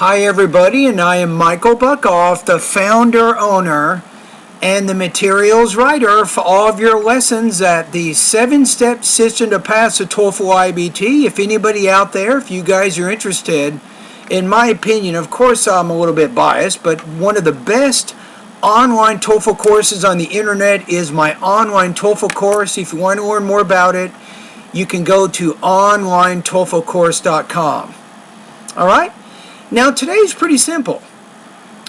Hi everybody, and I am Michael Buckoff, the founder, owner, and the materials writer for all of your lessons at the 7-step system to pass the TOEFL IBT. If anybody out there, if you guys are interested, in my opinion, of course I'm a little bit biased, but one of the best online TOEFL courses on the internet is my online TOEFL course. If you want to learn more about it, you can go to onlinetoeflcourse.com. Alright? Now today's pretty simple.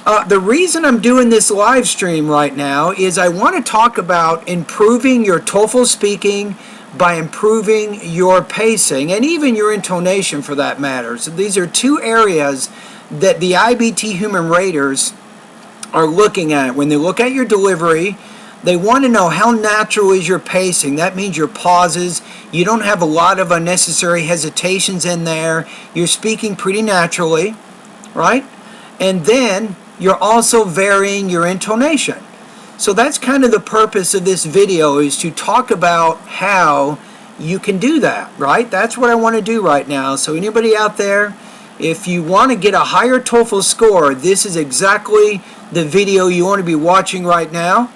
The reason I'm doing this live stream right now is I want to talk about improving your TOEFL speaking by improving your pacing and even your intonation for that matter. So these are two areas that the IBT human raters are looking at. When they look at your delivery, they want to know how natural is your pacing. That means your pauses. You don't have a lot of unnecessary hesitations in there. You're speaking pretty naturally, right? And then you're also varying your intonation. So that's kind of the purpose of this video, is to talk about how you can do that, right? That's what I want to do right now. So anybody out there, if you want to get a higher TOEFL score, this is exactly the video you want to be watching right now.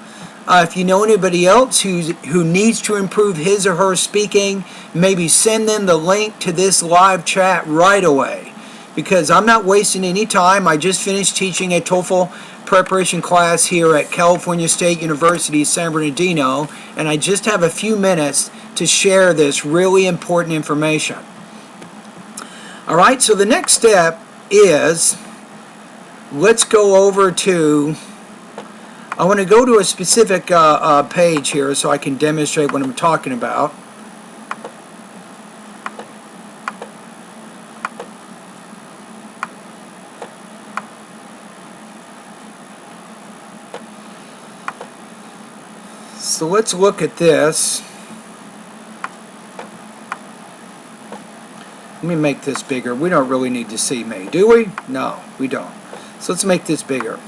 If you know anybody else who needs to improve his or her speaking, maybe send them the link to this live chat right away, because I'm not wasting any time. I just finished teaching a TOEFL preparation class here at California State University, San Bernardino, and I just have a few minutes to share this really important information. Alright, so the next step is, let's go over to, I want to go to a specific page here so I can demonstrate what I'm talking about. So let's look at this. Let me make this bigger. We don't really need to see me, do we? No, we don't. So let's make this bigger.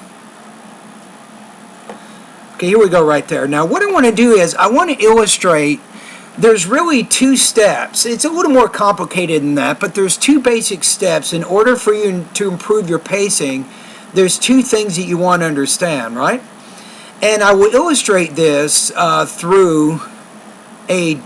Okay, here we go right there. Now what I want to do is I want to illustrate, there's really two steps. It's a little more complicated than that, but there's two basic steps. In order for you to improve your pacing, there's two things that you want to understand, right? And I will illustrate this through a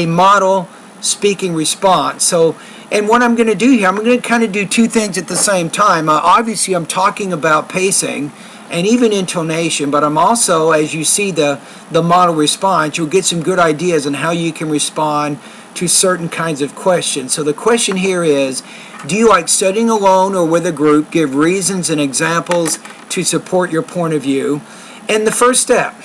model speaking response. So, and what I'm going to do here, I'm going to kind of do two things at the same time. Obviously, I'm talking about pacing and even intonation, but I'm also, as you see the model response, you'll get some good ideas on how you can respond to certain kinds of questions. So the question here is, do you like studying alone or with a group? Give reasons and examples to support your point of view. And the first step,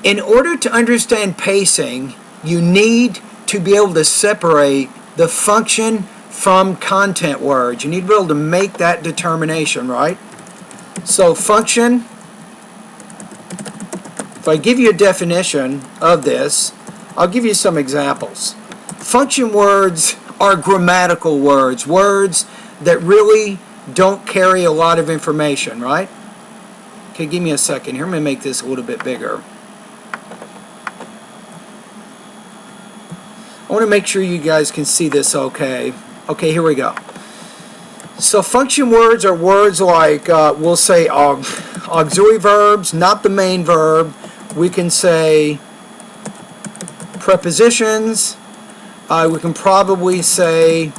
in order to understand pacing, you need to be able to separate the function from content words. You need to be able to make that determination, right? So function, if I give you a definition of this, I'll give you some examples. Function words are grammatical words, words that really don't carry a lot of information, right? Okay, give me a second here. I'm going to make this a little bit bigger. I want to make sure you guys can see this okay. Okay, here we go. So function words are words like, we'll say auxiliary verbs, not the main verb. We can say prepositions. We can probably say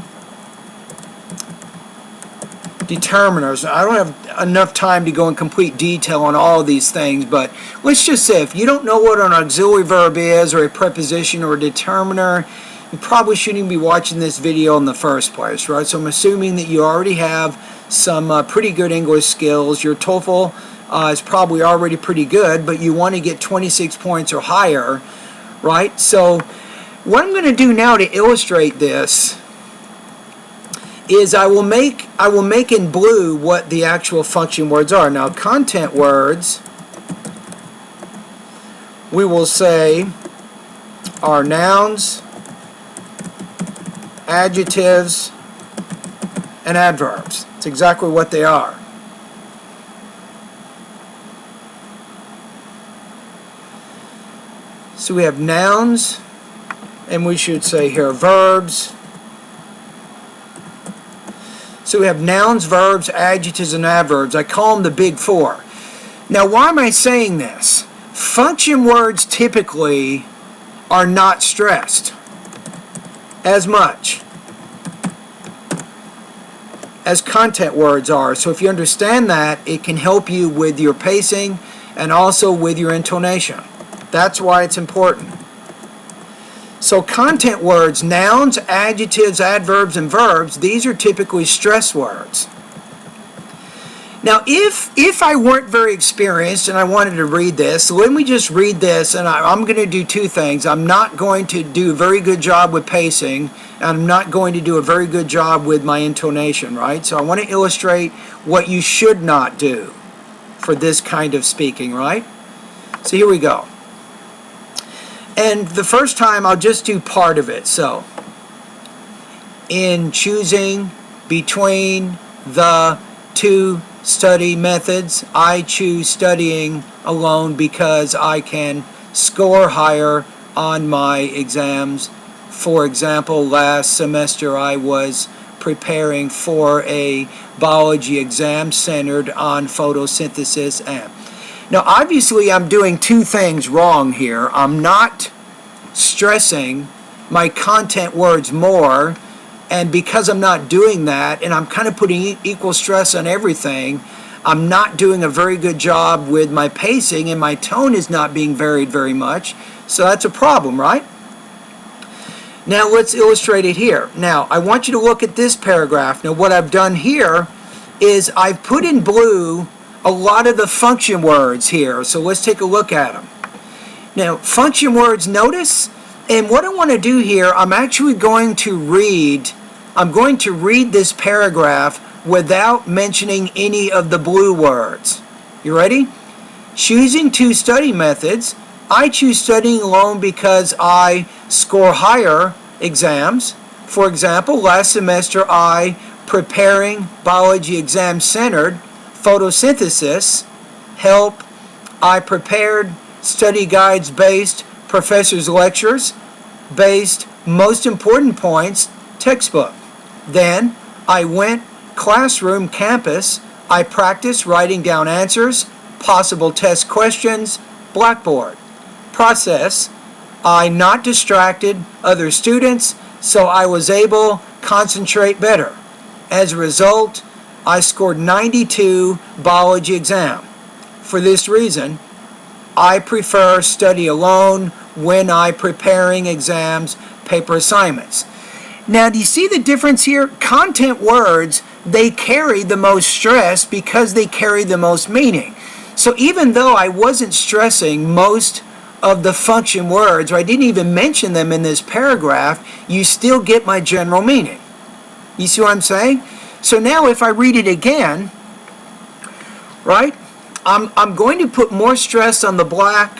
determiners. I don't have enough time to go in complete detail on all of these things, but let's just say if you don't know what an auxiliary verb is, or a preposition, or a determiner, you probably shouldn't even be watching this video in the first place, right? So I'm assuming that you already have some pretty good English skills. Your TOEFL is probably already pretty good, but you want to get 26 points or higher, right? So what I'm going to do now to illustrate this is I will make in blue what the actual function words are. Now content words, we will say, are nouns, adjectives, and adverbs. It's exactly what they are. So we have nouns, and we should say here verbs. So we have nouns, verbs, adjectives, and adverbs. I call them the big four. Now, why am I saying this? Function words typically are not stressed as much as content words are. So if you understand that, it can help you with your pacing and also with your intonation. That's why it's important. So content words, nouns, adjectives, adverbs, and verbs, these are typically stress words. Now, if I weren't very experienced and I wanted to read this, so let me just read this, and I'm going to do two things. I'm not going to do a very good job with pacing, and I'm not going to do a very good job with my intonation, right? So I want to illustrate what you should not do for this kind of speaking, right? So here we go. And the first time, I'll just do part of it. So, in choosing between the two study methods, I choose studying alone because I can score higher on my exams. For example, last semester I was preparing for a biology exam centered on photosynthesis. Now, obviously, I'm doing two things wrong here. I'm not stressing my content words more, and because I'm not doing that, and I'm kind of putting equal stress on everything, I'm not doing a very good job with my pacing, and my tone is not being varied very much. So that's a problem, right? Now, let's illustrate it here. Now, I want you to look at this paragraph. Now, what I've done here is I've put in blue a lot of the function words here. So let's take a look at them. Now, function words, notice, and what I want to do here, I'm actually going to read this paragraph without mentioning any of the blue words. You ready? Choosing two study methods. I choose studying alone because I score higher exams. For example, last semester I preparing biology exam centered photosynthesis help. I prepared study guides based professors' lectures based most important points textbook. Then I went classroom campus. I practiced writing down answers, possible test questions, blackboard. Process. I not distracted other students, so I was able to concentrate better. As a result, I scored 92 biology exam. For this reason, I prefer study alone when I preparing exams, paper assignments. Now, do you see the difference here? Content words, they carry the most stress because they carry the most meaning. So even though I wasn't stressing most of the function words, or I didn't even mention them in this paragraph, you still get my general meaning. You see what I'm saying? So now if I read it again, right, I'm going to put more stress on the black,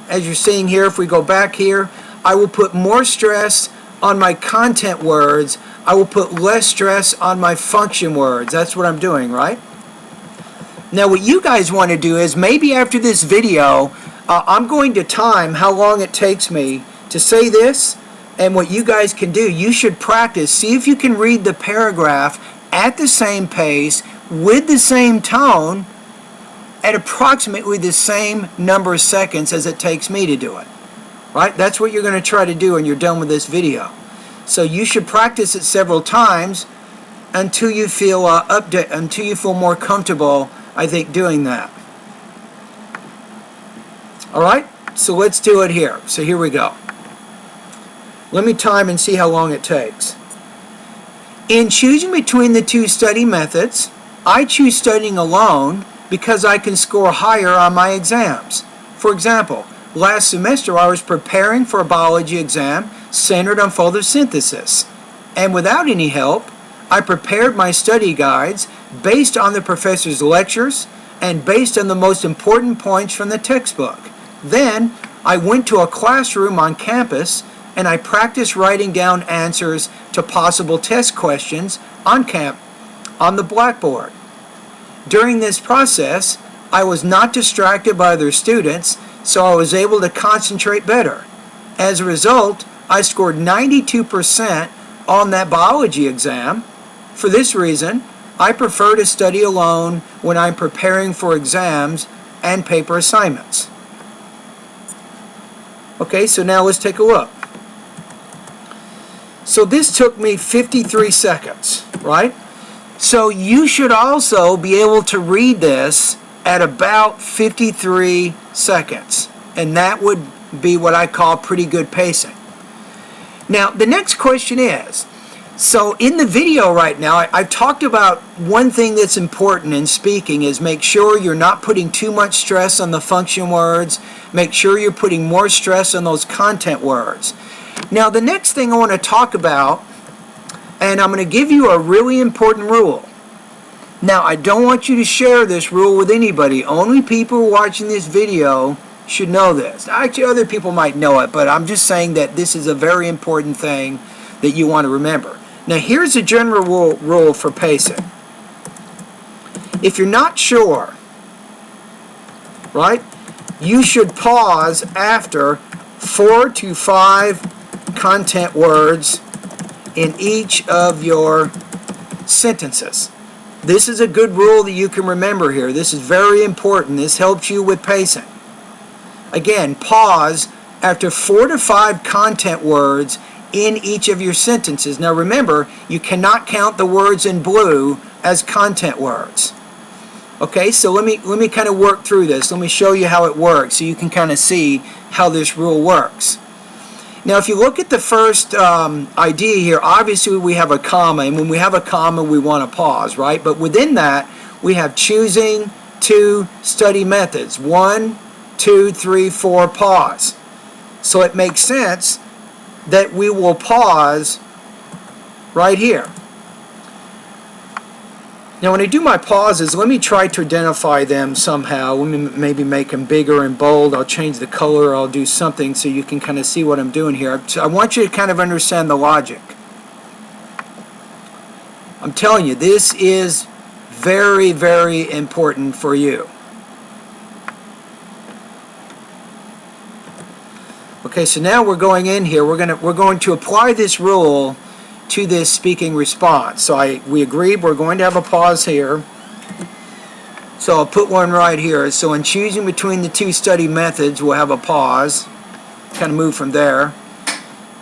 as you're seeing here. If we go back here, I will put more stress on my content words. I will put less stress on my function words. That's what I'm doing, right? Now what you guys want to do is maybe after this video, I'm going to time how long it takes me to say this, and what you guys can do, you should practice. See if you can read the paragraph at the same pace, with the same tone, at approximately the same number of seconds as it takes me to do it. Right? That's what you're going to try to do when you're done with this video. So you should practice it several times until you feel until you feel more comfortable, I think, doing that. All right? So let's do it here. So here we go. Let me time and see how long it takes. In choosing between the two study methods, I choose studying alone because I can score higher on my exams. For example, last semester I was preparing for a biology exam centered on photosynthesis, and without any help, I prepared my study guides based on the professor's lectures and based on the most important points from the textbook. Then I went to a classroom on campus and I practiced writing down answers to possible test questions on the blackboard. During this process, I was not distracted by other students, so I was able to concentrate better. As a result, I scored 92% on that biology exam. For this reason, I prefer to study alone when I'm preparing for exams and paper assignments. Okay, so now let's take a look. So this took me 53 seconds, right? So you should also be able to read this at about 53 seconds. And that would be what I call pretty good pacing. Now, the next question is, so in the video right now, I've talked about one thing that's important in speaking is make sure you're not putting too much stress on the function words. Make sure you're putting more stress on those content words. Now, the next thing I want to talk about, and I'm going to give you a really important rule. Now, I don't want you to share this rule with anybody. Only people watching this video should know this. Actually, other people might know it, but I'm just saying that this is a very important thing that you want to remember. Now, here's a general rule for pacing. If you're not sure, right, you should pause after 4 to 5 content words in each of your sentences. This is a good rule that you can remember here. This is very important. This helps you with pacing. Again, pause after 4 to 5 content words in each of your sentences. Now remember, you cannot count the words in blue as content words. Okay, so let me kind of work through this. Let me show you how it works so you can kind of see how this rule works. Now if you look at the first idea here, obviously we have a comma, and when we have a comma we want to pause, right? But within that we have choosing 2 study methods. 1, 2, 3, 4, pause. So it makes sense that we will pause right here. Now when I do my pauses, let me try to identify them somehow. Let me maybe make them bigger and bold. I'll change the color. I'll do something so you can kind of see what I'm doing here. So I want you to kind of understand the logic. I'm telling you, this is very, very important for you. Okay, so now we're going in here. We're going to apply this rule to this speaking response. So we agreed we're going to have a pause here. So I'll put one right here. So in choosing between the 2 study methods, we'll have a pause. Kind of move from there.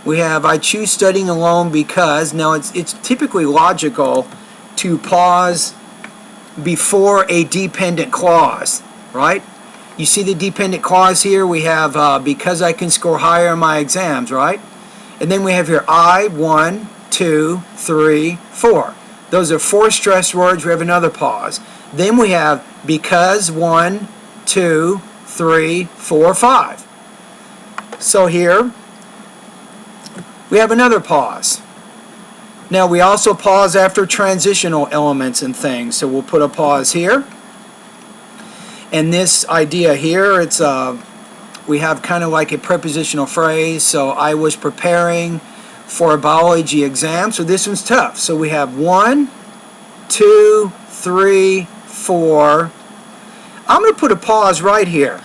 We have I choose studying alone because. Now it's typically logical to pause before a dependent clause, right? You see the dependent clause here? We have because I can score higher on my exams, right? And then we have here I, 1, 2, 3, 4. Those are 4 stress words. We have another pause. Then we have because 1, 2, 3, 4, 5. So here we have another pause. Now we also pause after transitional elements and things. So we'll put a pause here. And this idea here, it's we have kind of like a prepositional phrase. So I was preparing for a biology exam. So this one's tough. So we have 1, 2, 3, 4. I'm going to put a pause right here.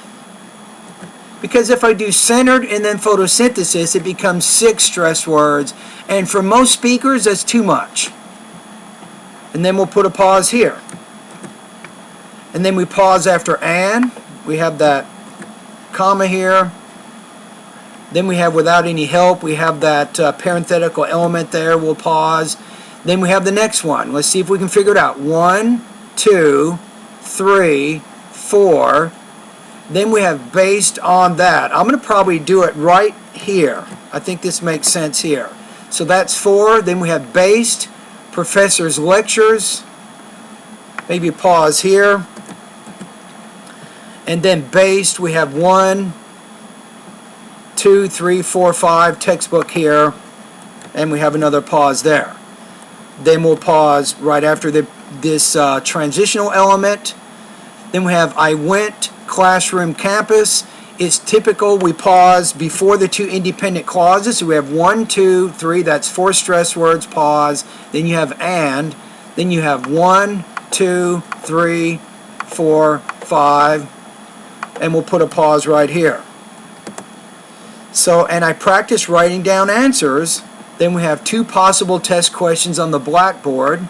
Because if I do centered and then photosynthesis, it becomes 6 stress words. And for most speakers, that's too much. And then we'll put a pause here. And then we pause after and. We have that comma here. Then we have without any help. We have that parenthetical element there. We'll pause. Then we have the next one. Let's see if we can figure it out. 1, 2, 3, 4. Then we have based on that. I'm going to probably do it right here. I think this makes sense here. So that's 4. Then we have based, professor's lectures. Maybe pause here. And then based, we have 1, 2, 3, 4, 5, textbook here. And we have another pause there. Then we'll pause right after this transitional element. Then we have I went, classroom, campus. It's typical we pause before the 2 independent clauses. So we have 1, 2, 3. That's 4 stress words, pause. Then you have and. Then you have 1, 2, 3, 4, 5. And we'll put a pause right here. So, and I practice writing down answers. Then we have 2 possible test questions on the blackboard.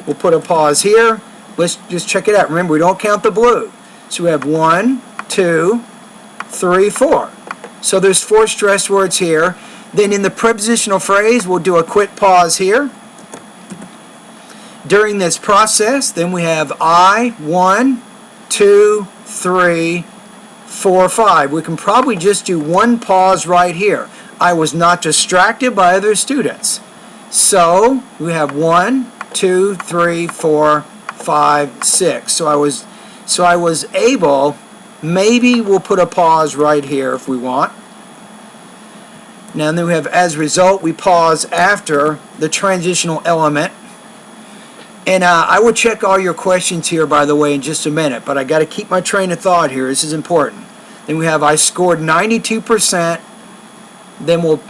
We'll put a pause here. Let's just check it out. Remember, we don't count the blue. So we have 1, 2, 3, 4. So there's 4 stressed words here. Then in the prepositional phrase, we'll do a quick pause here. During this process, then we have I, 1, 2, 3, 4, 5. We can probably just do one pause right here. I was not distracted by other students. So we have 1, 2, 3, 4, 5, 6. So I was able, maybe we'll put a pause right here if we want. Now then we have as a result, we pause after the transitional element. And I will check all your questions here, by the way, in just a minute, but I got to keep my train of thought here. This is important. Then we have I scored 92%. Then we'll,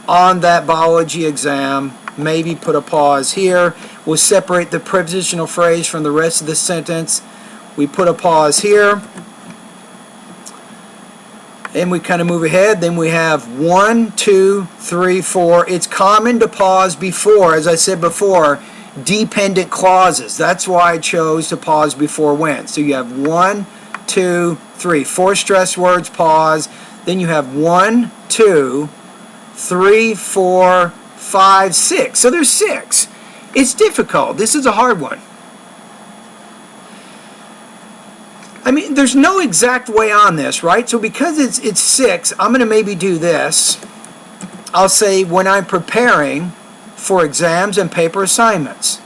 on that biology exam, maybe put a pause here. We'll separate the prepositional phrase from the rest of the sentence. We put a pause here. And we kind of move ahead. Then we have 1, 2, 3, 4. It's common to pause before, as I said before, dependent clauses. That's why I chose to pause before when. So you have 1, 2, 3. 4 stress words, pause. Then you have 1, 2, 3, 4, 5, 6. So there's 6. It's difficult. This is a hard one. I mean, there's no exact way on this, right? So because it's 6, I'm going to maybe do this. I'll say when I'm preparing for exams and paper assignments.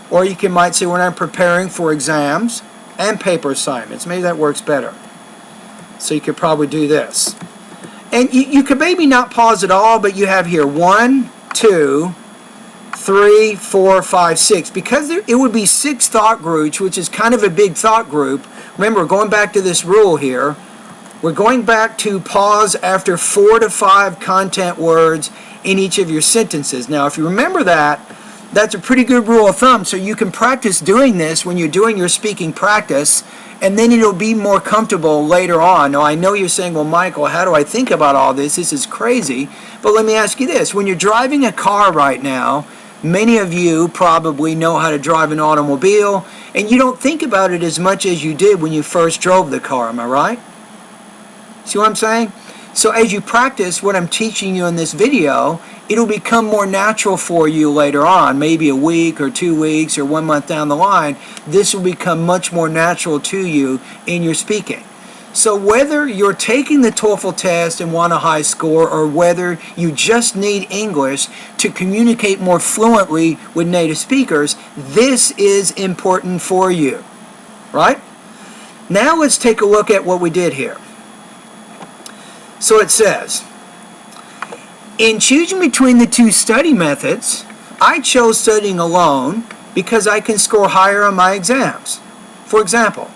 Or you might say when I'm preparing for exams and paper assignments. Maybe that works better. So you could probably do this. And you could maybe not pause at all, but you have here 1, 2, 3, 4, 5, 6. Because it would be 6 thought groups, which is kind of a big thought group. Remember, going back to this rule here, we're going back to pause after 4 to 5 content words in each of your sentences. Now, if you remember that, that's a pretty good rule of thumb, so you can practice doing this when you're doing your speaking practice, and then it'll be more comfortable later on. Now, I know you're saying, well, Michael, how do I think about all this? This is crazy. But let me ask you this. When you're driving a car right now, many of you probably know how to drive an automobile, and you don't think about it as much as you did when you first drove the car. Am I right? See what I'm saying? So as you practice what I'm teaching you in this video, it'll become more natural for you later on, maybe a week or 2 weeks or 1 month down the line. This will become much more natural to you in your speaking. So whether you're taking the TOEFL test and want a high score, or whether you just need English to communicate more fluently with native speakers, this is important for you, right? Now let's take a look at what we did here. So it says, in choosing between the 2 study methods, I chose studying alone because I can score higher on my exams. For example,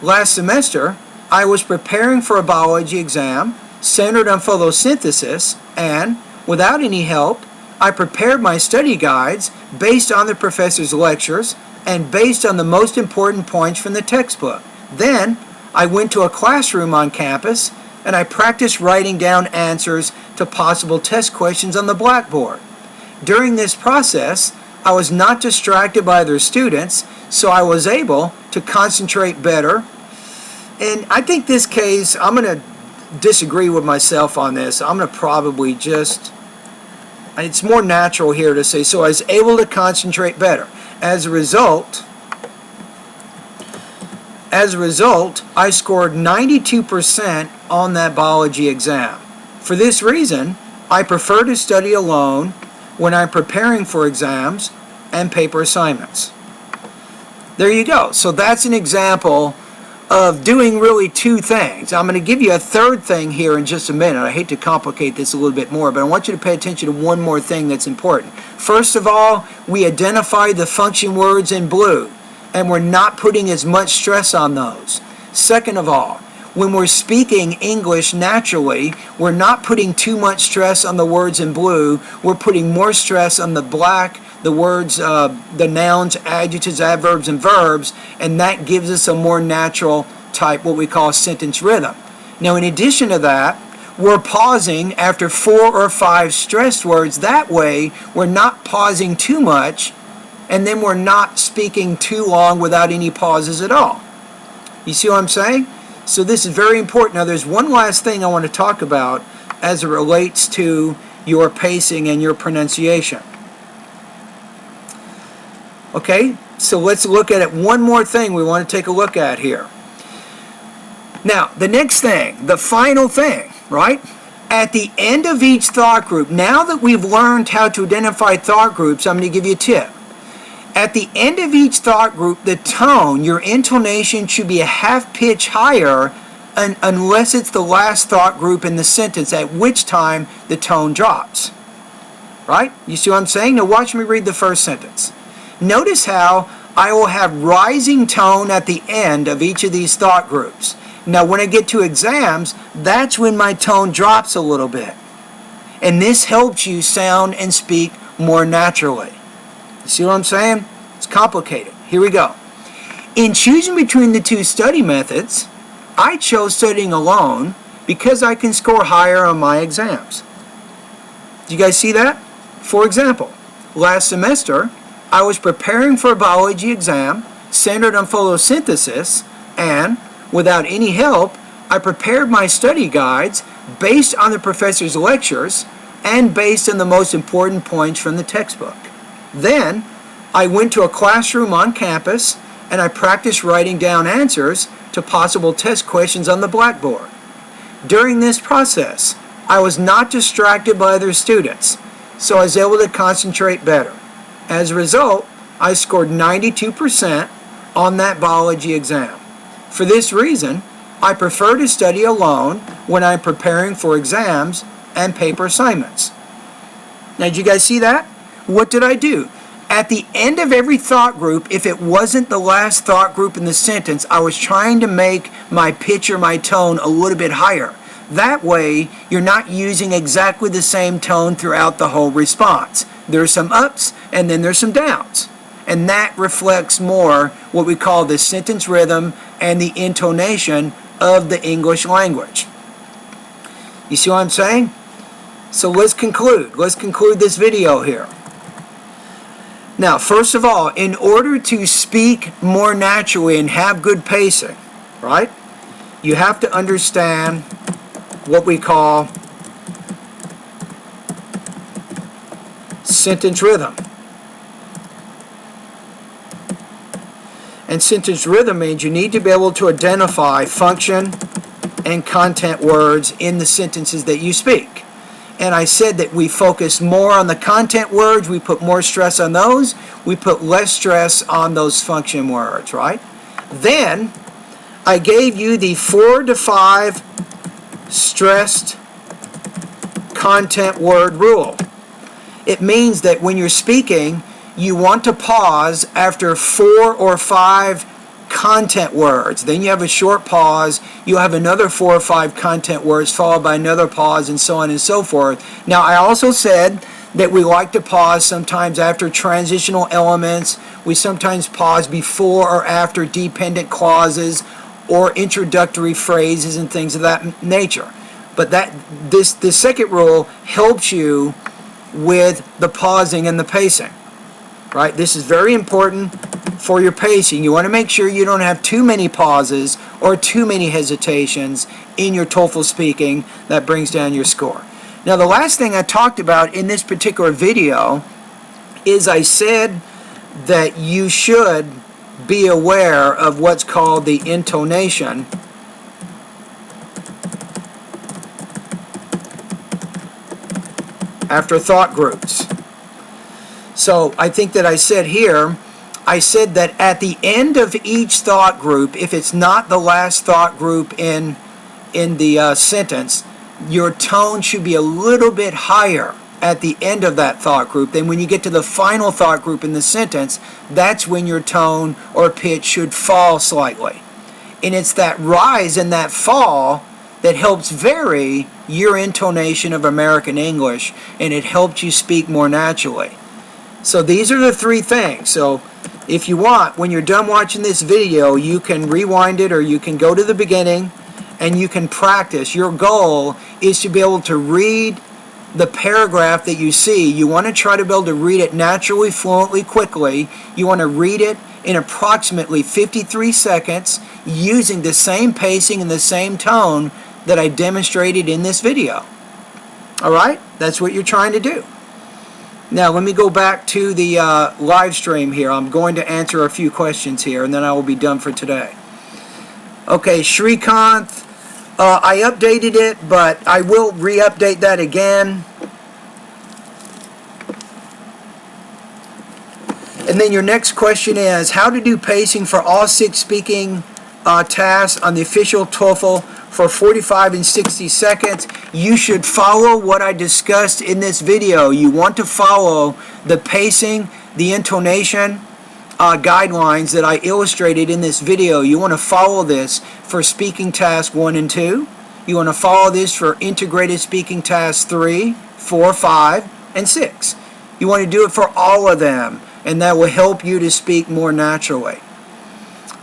last semester, I was preparing for a biology exam centered on photosynthesis, and without any help, I prepared my study guides based on the professor's lectures and based on the most important points from the textbook. Then, I went to a classroom on campus and I practiced writing down answers to possible test questions on the blackboard. During this process, I was not distracted by other students, so I was able to concentrate better. And I think this case, I'm going to disagree with myself on this. I'm going to probably just, it's more natural here to say, so I was able to concentrate better. As a result, I scored 92% on that biology exam. For this reason, I prefer to study alone when I'm preparing for exams and paper assignments. There you go. So that's an example of doing really 2 things. I'm going to give you a third thing here in just a minute. I hate to complicate this a little bit more, but I want you to pay attention to one more thing that's important. First of all, we identify the function words in blue, and we're not putting as much stress on those. Second of all, when we're speaking English naturally, we're not putting too much stress on the words in blue. We're putting more stress on the black, the words, the nouns, adjectives, adverbs, and verbs, and that gives us a more natural type, what we call sentence rhythm. Now, in addition to that, we're pausing after 4 or 5 stressed words. That way, we're not pausing too much, and then we're not speaking too long without any pauses at all. You see what I'm saying? So this is very important. Now there's one last thing I want to talk about as it relates to your pacing and your pronunciation. Okay, so let's look at it. One more thing we want to take a look at here. Now, the next thing, the final thing, right? At the end of each thought group, now that we've learned how to identify thought groups, I'm going to give you a tip. At the end of each thought group, the tone, your intonation should be a half pitch higher unless it's the last thought group in the sentence, at which time the tone drops. Right? You see what I'm saying? Now watch me read the first sentence. Notice how I will have rising tone at the end of each of these thought groups. Now when I get to exams, that's when my tone drops a little bit. And this helps you sound and speak more naturally. You see what I'm saying? It's complicated. Here we go. In choosing between the two study methods, I chose studying alone because I can score higher on my exams. Do you guys see that? For example, last semester, I was preparing for a biology exam centered on photosynthesis, and without any help, I prepared my study guides based on the professor's lectures and based on the most important points from the textbook. Then, I went to a classroom on campus and I practiced writing down answers to possible test questions on the blackboard. During this process, I was not distracted by other students, so I was able to concentrate better. As a result, I scored 92% on that biology exam. For this reason, I prefer to study alone when I'm preparing for exams and paper assignments. Now, did you guys see that? What did I do? At the end of every thought group, if it wasn't the last thought group in the sentence, I was trying to make my pitch or my tone a little bit higher. That way, you're not using exactly the same tone throughout the whole response. There's some ups and then there's some downs. And that reflects more what we call the sentence rhythm and the intonation of the English language. You see what I'm saying? So let's conclude. Let's conclude this video here. Now, first of all, in order to speak more naturally and have good pacing, right, you have to understand what we call sentence rhythm. And sentence rhythm means you need to be able to identify function and content words in the sentences that you speak. And I said that we focus more on the content words, we put more stress on those, we put less stress on those function words, right? Then, I gave you the 4 to 5 stressed content word rule. It means that when you're speaking, you want to pause after 4 or 5 content words. Then you have a short pause, you have another 4 or 5 content words followed by another pause, and so on and so forth. Now, I also said that we like to pause sometimes after transitional elements. We sometimes pause before or after dependent clauses or introductory phrases and things of that nature. But this second rule helps you with the pausing and the pacing. Right? This is very important for your pacing. You want to make sure you don't have too many pauses or too many hesitations in your TOEFL speaking. That brings down your score. Now, the last thing I talked about in this particular video is I said that you should be aware of what's called the intonation after thought groups. So I think that I said here, I said that at the end of each thought group, if it's not the last thought group in the sentence, your tone should be a little bit higher at the end of that thought group. Then when you get to the final thought group in the sentence, that's when your tone or pitch should fall slightly. And it's that rise and that fall that helps vary your intonation of American English, and it helps you speak more naturally. So these are the 3 things. So if you want, when you're done watching this video, you can rewind it or you can go to the beginning and you can practice. Your goal is to be able to read the paragraph that you see. You want to try to be able to read it naturally, fluently, quickly. You want to read it in approximately 53 seconds using the same pacing and the same tone that I demonstrated in this video. All right? That's what you're trying to do. Now, let me go back to the live stream here. I'm going to answer a few questions here, and then I will be done for today. Okay, Srikanth, I updated it, but I will re-update that again. And then your next question is, how to do pacing for all 6 speaking tasks on the official TOEFL for 45 and 60 seconds. You should follow what I discussed in this video. You want to follow the pacing, the intonation guidelines that I illustrated in this video. You want to follow this for speaking task 1 and 2. You want to follow this for integrated speaking tasks 3, 4, 5, and 6. You want to do it for all of them, and that will help you to speak more naturally.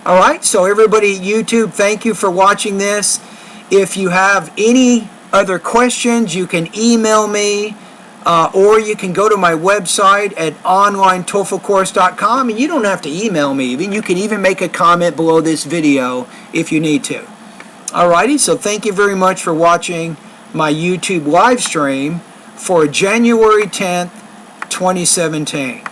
Alright, so everybody at YouTube, thank you for watching this. If you have any other questions, you can email me, or you can go to my website at onlinetoeflcourse.com, and you don't have to email me even. You can even make a comment below this video if you need to. Alrighty, so thank you very much for watching my YouTube live stream for January 10th, 2017.